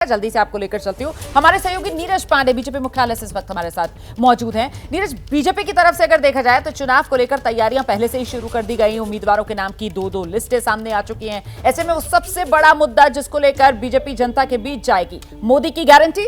जल्दी से आपको लेकर चलती हूँ। हमारे सहयोगी नीरज पांडे बीजेपी मुख्यालय से इस वक्त हमारे साथ मौजूद हैं। नीरज, बीजेपी की तरफ से अगर देखा जाए तो चुनाव को लेकर तैयारियां पहले से ही शुरू कर दी गई। उम्मीदवारों के नाम की दो लिस्टें सामने आ चुकी हैं। ऐसे में वो सबसे बड़ा मुद्दा जिसको लेकर बीजेपी जनता के बीच जाएगी, मोदी की गारंटी।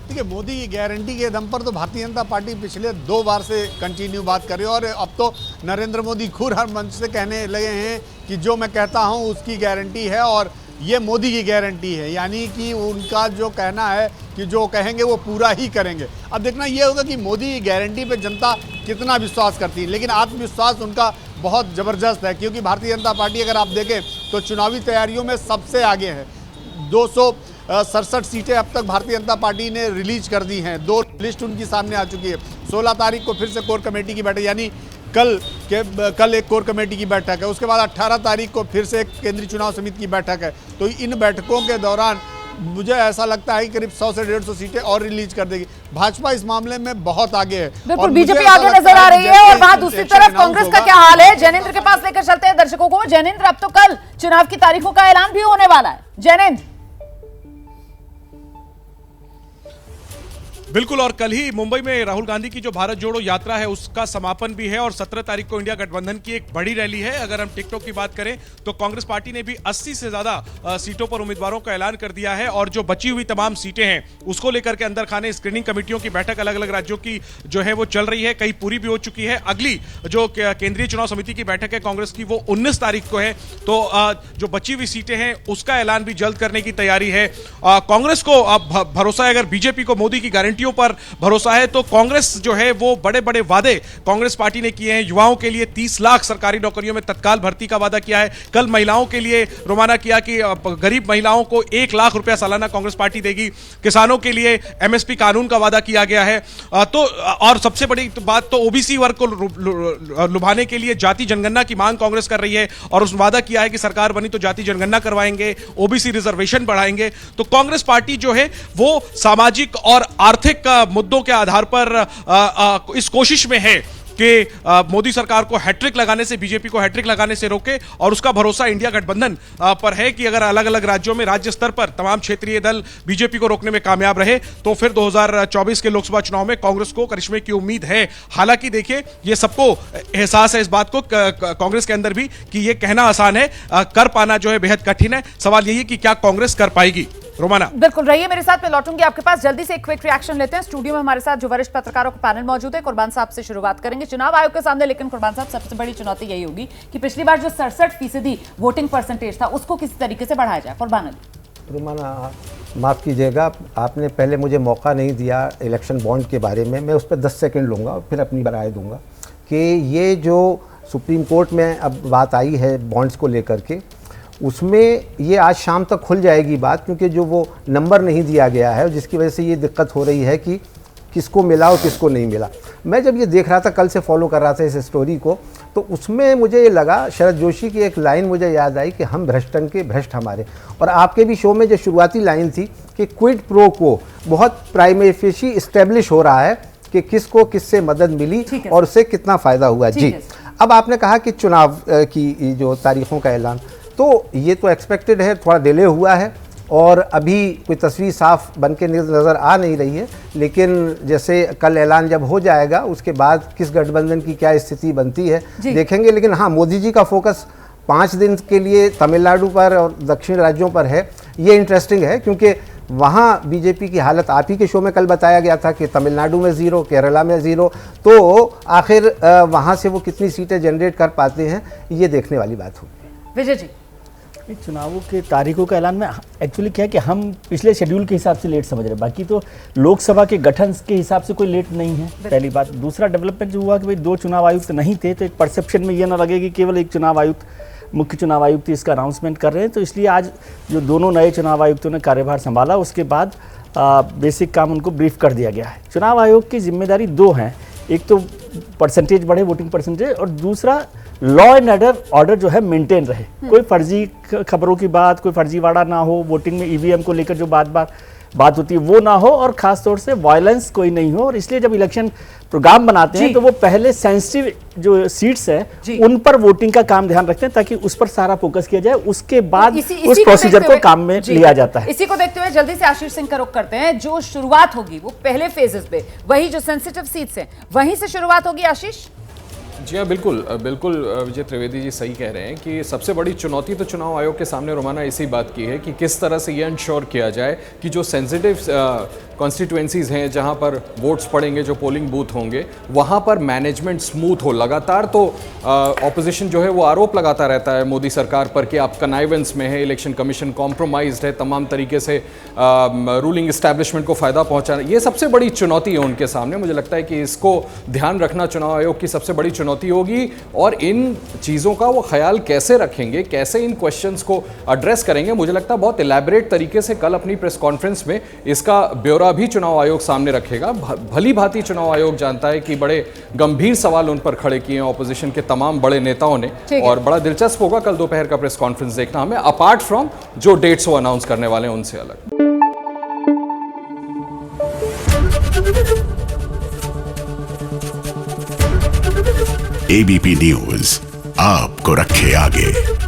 देखिए, मोदी की गारंटी के दम पर तो भारतीय जनता पार्टी पिछले 2 बार से कंटिन्यू बात कर रही है और अब तो नरेंद्र मोदी खुद हर मंच से कहने लगे हैं कि जो मैं कहता हूं उसकी गारंटी है और ये मोदी की गारंटी है। यानी कि उनका जो कहना है कि जो कहेंगे वो पूरा ही करेंगे। अब देखना ये होगा कि मोदी की गारंटी पे जनता कितना विश्वास करती है, लेकिन आत्मविश्वास उनका बहुत ज़बरदस्त है क्योंकि भारतीय जनता पार्टी अगर आप देखें तो चुनावी तैयारियों में सबसे आगे है। 267 सीटें अब तक भारतीय जनता पार्टी ने रिलीज कर दी हैं। 2 लिस्ट उनकी सामने आ चुकी है। 16 तारीख को फिर से कोर कमेटी की बैठक, यानी कल एक कोर कमेटी की बैठक है। उसके बाद 18 तारीख को फिर से एक केंद्रीय चुनाव समिति की बैठक है। तो इन बैठकों के दौरान मुझे ऐसा लगता है कि करीब 100 से 150 सीटें और रिलीज कर देगी। भाजपा इस मामले में बहुत आगे है। बिल्कुल, बीजेपी आगे नजर आ रही है और वहां दूसरी तरफ कांग्रेस का क्या हाल है, जैनेंद्र के पास लेकर चलते हैं दर्शकों को। जैनेंद्र, अब तो कल चुनाव की तारीखों का ऐलान भी होने वाला है। जैनेंद्र, बिल्कुल, और कल ही मुंबई में राहुल गांधी की जो भारत जोड़ो यात्रा है उसका समापन भी है और 17 तारीख को इंडिया गठबंधन की एक बड़ी रैली है। अगर हम टिकटॉक की बात करें तो कांग्रेस पार्टी ने भी 80 से ज्यादा सीटों पर उम्मीदवारों का ऐलान कर दिया है और जो बची हुई तमाम सीटें हैं उसको लेकर के अंदर खाने स्क्रीनिंग कमेटियों की बैठक अलग अलग राज्यों की जो है वो चल रही है। कई पूरी भी हो चुकी है। अगली जो केंद्रीय चुनाव समिति की बैठक है कांग्रेस की वो 19 तारीख को है। तो जो बची हुई सीटें हैं उसका ऐलान भी जल्द करने की तैयारी है। कांग्रेस को अब भरोसा है, अगर बीजेपी को मोदी की गारंटियों पर भरोसा है तो कांग्रेस जो है वो बड़े बड़े वादे कांग्रेस पार्टी ने किए हैं। युवाओं के लिए 30 लाख सरकारी नौकरियों में तत्काल भर्ती का वादा किया है। कल महिलाओं के लिए रवाना किया कि गरीब महिलाओं को 1 लाख रुपया सालाना कांग्रेस पार्टी देगी। किसानों के लिए एमएसपी कानून का वादा किया गया है। तो और सबसे बड़ी बात तो ओबीसी वर्ग को लुभाने के लिए जाति जनगणना की मांग कांग्रेस कर रही है और उस वादा किया है कि सरकार बनी तो जाति जनगणना करवाएंगे, ओबीसी रिजर्वेशन बढ़ाएंगे। तो कांग्रेस पार्टी जो है वो सामाजिक और आर्थिक मुद्दों के आधार पर इस कोशिश में है कि मोदी सरकार को हैट्रिक लगाने से, बीजेपी को हैट्रिक लगाने से रोके और उसका भरोसा इंडिया गठबंधन पर है कि अगर अलग अलग राज्यों में राज्य स्तर पर तमाम क्षेत्रीय दल बीजेपी को रोकने में कामयाब रहे तो फिर 2024 के लोकसभा चुनाव में कांग्रेस को करिश्मे की उम्मीद है। हालांकि देखिए, ये सबको एहसास है इस बात को कांग्रेस के अंदर भी कि ये कहना आसान है, कर पाना जो है बेहद कठिन है। सवाल यही है कि क्या कांग्रेस कर पाएगी। रोमाना, बिल्कुल रहिए मेरे साथ, मैं लौटूंगी आपके पास। जल्दी से एक क्विक रिएक्शन लेते हैं। स्टूडियो में हमारे साथ जो वरिष्ठ पत्रकारों का पैनल मौजूद है, कुर्बान साहब से शुरुआत करेंगे चुनाव आयोग के सामने। लेकिन कुर्बान साहब, सबसे बड़ी चुनौती यही होगी कि पिछली बार जो 67% वोटिंग परसेंटेज था उसको किसी तरीके से बढ़ाया जाए। कुर्बान अली। रोमाना, माफ़ कीजिएगा, आपने पहले मुझे मौका नहीं दिया इलेक्शन बॉन्ड के बारे में। मैं उस पर 10 सेकेंड लूँगा और फिर अपनी राय दूंगा कि ये जो सुप्रीम कोर्ट में अब बात आई है बॉन्ड्स को लेकर के, उसमें ये आज शाम तक खुल जाएगी बात, क्योंकि जो वो नंबर नहीं दिया गया है जिसकी वजह से ये दिक्कत हो रही है कि किसको मिला और किसको नहीं मिला। मैं जब ये देख रहा था, कल से फॉलो कर रहा था इस स्टोरी को, तो उसमें मुझे ये लगा, शरद जोशी की एक लाइन मुझे याद आई कि हम भ्रष्टन के भ्रष्ट हमारे। और आपके भी शो में जो शुरुआती लाइन थी कि क्विड प्रो को बहुत प्राइमरी फेशी इस्टेब्लिश हो रहा है कि किसको किससे मदद मिली और उससे कितना फ़ायदा हुआ। जी, अब आपने कहा कि चुनाव की जो तारीखों का ऐलान, तो ये तो एक्सपेक्टेड है, थोड़ा डिले हुआ है और अभी कोई तस्वीर साफ बन के नज़र आ नहीं रही है। लेकिन जैसे कल ऐलान जब हो जाएगा उसके बाद किस गठबंधन की क्या स्थिति बनती है देखेंगे। लेकिन हाँ, मोदी जी का फोकस 5 दिन के लिए तमिलनाडु पर और दक्षिण राज्यों पर है। ये इंटरेस्टिंग है क्योंकि वहाँ बीजेपी की हालत आप ही के शो में कल बताया गया था कि तमिलनाडु में 0, केरला में 0। तो आखिर वहाँ से वो कितनी सीटें जनरेट कर पाते हैं, ये देखने वाली बात होगी। विजय जी, चुनावों के तारीखों का ऐलान में एक्चुअली क्या है कि हम पिछले शेड्यूल के हिसाब से लेट समझ रहे हैं, बाकी तो लोकसभा के गठन के हिसाब से कोई लेट नहीं है, पहली बात। दूसरा डेवलपमेंट जो हुआ कि भाई 2 चुनाव आयुक्त नहीं थे, तो एक परसेप्शन में ये ना लगे कि केवल एक चुनाव आयुक्त, मुख्य चुनाव आयुक्त इसका अनाउंसमेंट कर रहे हैं। तो इसलिए आज जो दोनों नए चुनाव आयुक्तों ने कार्यभार संभाला उसके बाद बेसिक काम उनको ब्रीफ कर दिया गया है। चुनाव आयोग की जिम्मेदारी 2 हैं, एक तो परसेंटेज बढ़े, वोटिंग परसेंटेज, और दूसरा लॉ एंड ऑर्डर जो है मेंटेन रहे। कोई फर्जी खबरों की बात, कोई फर्जीवाड़ा ना हो, वोटिंग में ईवीएम को लेकर जो बार बार बात होती है वो ना हो, और खास तौर से वायलेंस कोई नहीं हो। और इसलिए जब इलेक्शन प्रोग्राम बनाते हैं जी। तो वो पहले सेंसिटिव जो सीट्स है जी। उन पर वोटिंग का काम ध्यान रखते हैं, ताकि उस पर सारा फोकस किया जाए, उसके बाद इसी उस को प्रोसीजर देखते को हुए- काम में जी। लिया जाता है। इसी को देखते हुए जल्दी से आशीष सिंह का रुख करते हैं। जो शुरुआत होगी वो पहले फेजेस पे, वही जो सेंसिटिव सीट्स हैं वहीं से शुरुआत होगी। आशीष जी हाँ, बिल्कुल बिल्कुल विजय त्रिवेदी जी सही कह रहे हैं कि सबसे बड़ी चुनौती तो चुनाव आयोग के सामने रोमाना इसी बात की है कि किस तरह से ये इंश्योर किया जाए कि जो सेंसिटिव कॉन्स्टिट्यूएंसीज हैं जहाँ पर वोट्स पड़ेंगे, जो पोलिंग बूथ होंगे, वहाँ पर मैनेजमेंट स्मूथ हो। लगातार तो ऑपोजिशन जो है वो आरोप लगाता रहता है मोदी सरकार पर कि आप कनाइवेंस में है, इलेक्शन कमीशन कॉम्प्रोमाइज्ड है, तमाम तरीके से रूलिंग इस्टेब्लिशमेंट को फ़ायदा पहुँचाना, ये सबसे बड़ी चुनौती है उनके सामने। मुझे लगता है कि इसको ध्यान रखना चुनाव आयोग की सबसे बड़ी चुनौती होगी, और इन चीज़ों का वो ख्याल कैसे रखेंगे, कैसे इन क्वेश्चंस को एड्रेस करेंगे। मुझे लगता है बहुत इलेबरेट तरीके से कल अपनी प्रेस कॉन्फ्रेंस में इसका ब्यौरा भी चुनाव आयोग सामने रखेगा। भली भांति चुनाव आयोग जानता है कि बड़े गंभीर सवाल उन पर खड़े किए हैं ऑपोजिशन के तमाम बड़े नेताओं ने, और बड़ा दिलचस्प होगा कल दोपहर का प्रेस कॉन्फ्रेंस देखना हमें, अपार्ट फ्रॉम जो डेट्स वो अनाउंस करने वाले हैं उनसे अलग। एबीपी न्यूज आपको रखे आगे।